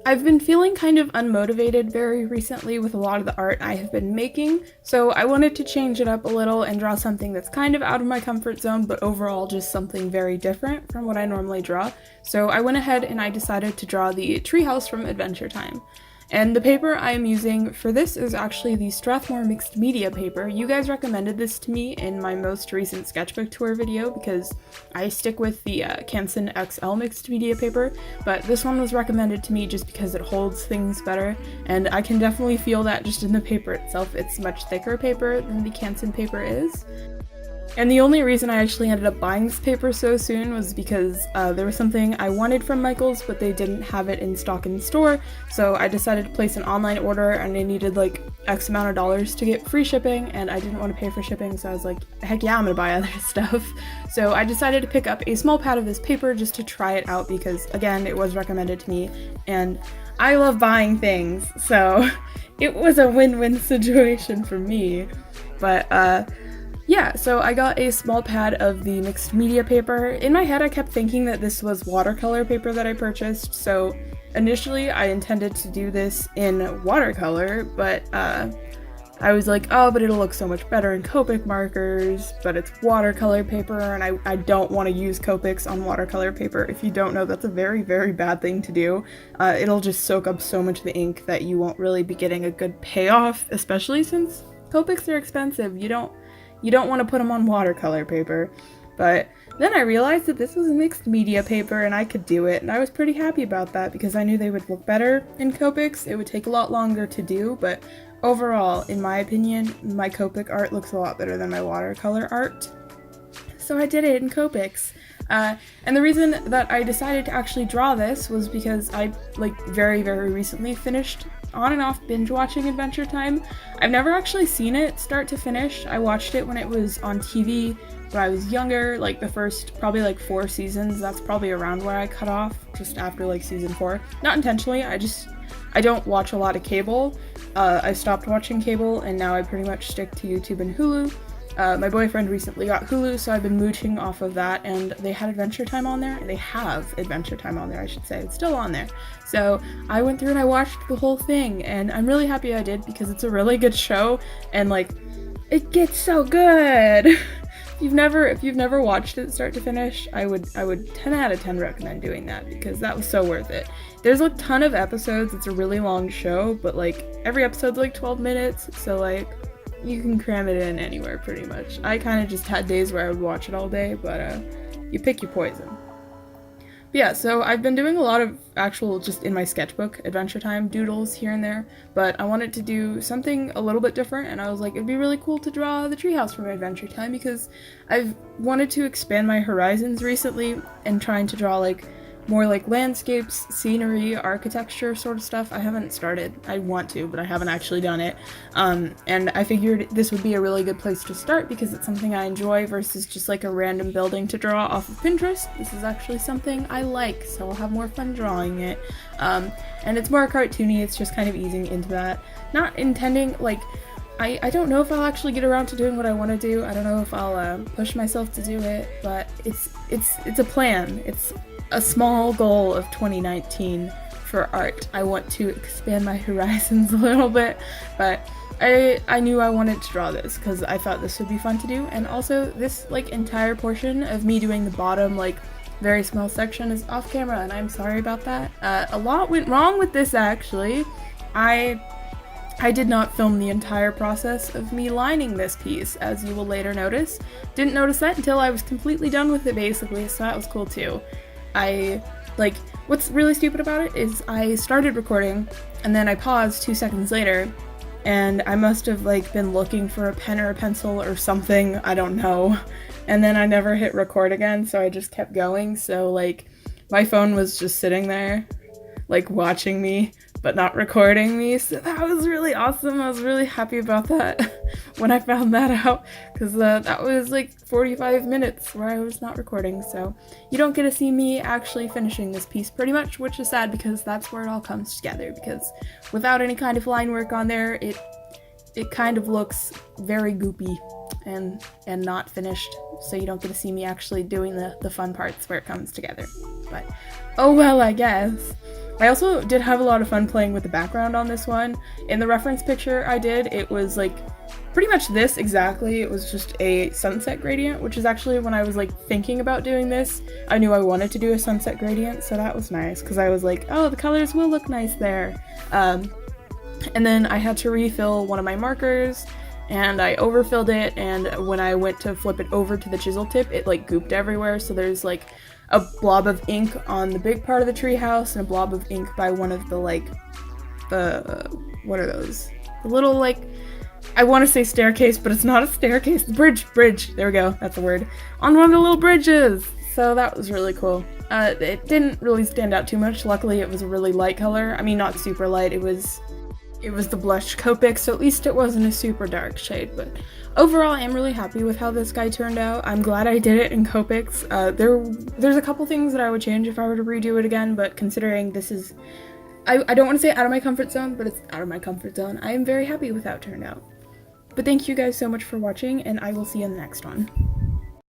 I've been feeling kind of unmotivated very recently with a lot of the art I have been making, so I wanted to change it up a little and draw something that's kind of out of my comfort zone, but overall just something very different from what I normally draw. So I went ahead and I decided to draw the treehouse from Adventure Time. And the paper I am using for this is actually the Strathmore Mixed Media paper. You guys recommended this to me in my most recent sketchbook tour video because I stick with the Canson XL Mixed Media paper, but this one was recommended to me just because it holds things better, and I can definitely feel that just in the paper itself. It's much thicker paper than the Canson paper is. And the only reason I actually ended up buying this paper so soon was because there was something I wanted from Michaels, but they didn't have it in stock in the store, so I decided to place an online order, and I needed like X amount of dollars to get free shipping, and I didn't want to pay for shipping, so I was like, heck yeah, I'm gonna buy other stuff. So I decided to pick up a small pad of this paper just to try it out because, again, it was recommended to me, and I love buying things, so it was a win-win situation for me. But, yeah, so I got a small pad of the mixed media paper. In my head, I kept thinking that this was watercolor paper that I purchased, so initially I intended to do this in watercolor, but I was like, oh, but it'll look so much better in Copic markers, but it's watercolor paper, and I don't want to use Copics on watercolor paper. If you don't know, that's a very, very bad thing to do. It'll just soak up so much of the ink that you won't really be getting a good payoff, especially since Copics are expensive. You don't want to put them on watercolor paper. But then I realized that this was a mixed media paper and I could do it, and I was pretty happy about that because I knew they would look better in Copics. It would take a lot longer to do, but overall, in my opinion, my Copic art looks a lot better than my watercolor art. So I did it in Copics. And the reason that I decided to actually draw this was because I, very, very recently finished on and off binge watching Adventure Time. I've never actually seen it start to finish. I watched it when it was on TV when I was younger, the first probably 4 seasons. That's probably around where I cut off, just after season 4. Not intentionally, I don't watch a lot of cable. I stopped watching cable and now I pretty much stick to YouTube and Hulu. My boyfriend recently got Hulu, so I've been mooching off of that, and they had Adventure Time on there. They have Adventure Time on there, I should say. It's still on there. So I went through and I watched the whole thing, and I'm really happy I did because it's a really good show, and it gets so good. If you've never watched it start to finish, I would 10 out of 10 recommend doing that because that was so worth it. There's a ton of episodes. It's a really long show, but every episode's 12 minutes, so you can cram it in anywhere pretty much. I kind of just had days where I would watch it all day, but you pick your poison. But yeah, so I've been doing a lot of actual, just in my sketchbook, Adventure Time doodles here and there, but I wanted to do something a little bit different, and I was like, it'd be really cool to draw the treehouse from Adventure Time because I've wanted to expand my horizons recently and trying to draw more landscapes, scenery, architecture sort of stuff. I haven't started. I want to, but I haven't actually done it. And I figured this would be a really good place to start because it's something I enjoy versus just a random building to draw off of Pinterest. This is actually something I like, so I'll have more fun drawing it. And it's more cartoony, it's just kind of easing into that. Not intending, I don't know if I'll actually get around to doing what I want to do. I don't know if I'll push myself to do it, but it's a plan. It's a small goal of 2019 for art. I want to expand my horizons a little bit, but I knew I wanted to draw this because I thought this would be fun to do, and also this entire portion of me doing the bottom very small section is off camera, and I'm sorry about that. A lot went wrong with this actually. I did not film the entire process of me lining this piece, as you will later notice. Didn't notice that until I was completely done with it basically, so that was cool too. What's really stupid about it is I started recording and then I paused 2 seconds later and I must have been looking for a pen or a pencil or something, I don't know, and then I never hit record again, so I just kept going. So my phone was just sitting there watching me but not recording me, so that was really awesome. I was really happy about that when I found that out, because that was 45 minutes where I was not recording, so you don't get to see me actually finishing this piece pretty much, which is sad because that's where it all comes together, because without any kind of line work on there, it kind of looks very goopy and not finished, so you don't get to see me actually doing the fun parts where it comes together. But oh well, I guess. I also did have a lot of fun playing with the background on this one. In the reference picture I did, it was like pretty much this exactly. It was just a sunset gradient, which is actually when I was like thinking about doing this, I knew I wanted to do a sunset gradient, so that was nice because I was like, oh, the colors will look nice there. And then I had to refill one of my markers, and I overfilled it, and when I went to flip it over to the chisel tip, it like gooped everywhere, so there's like a blob of ink on the big part of the treehouse and a blob of ink by one of the like, what are those? The little like, I want to say staircase, but it's not a staircase, bridge, there we go, that's the word, on one of the little bridges, so that was really cool. It didn't really stand out too much, luckily it was a really light color, I mean not super light, it was the blush Copic, so at least it wasn't a super dark shade, but overall I am really happy with how this guy turned out. I'm glad I did it in Copics. There's a couple things that I would change if I were to redo it again, but considering this is, I don't want to say out of my comfort zone, but it's out of my comfort zone, I am very happy with how it turned out. But thank you guys so much for watching, and I will see you in the next one.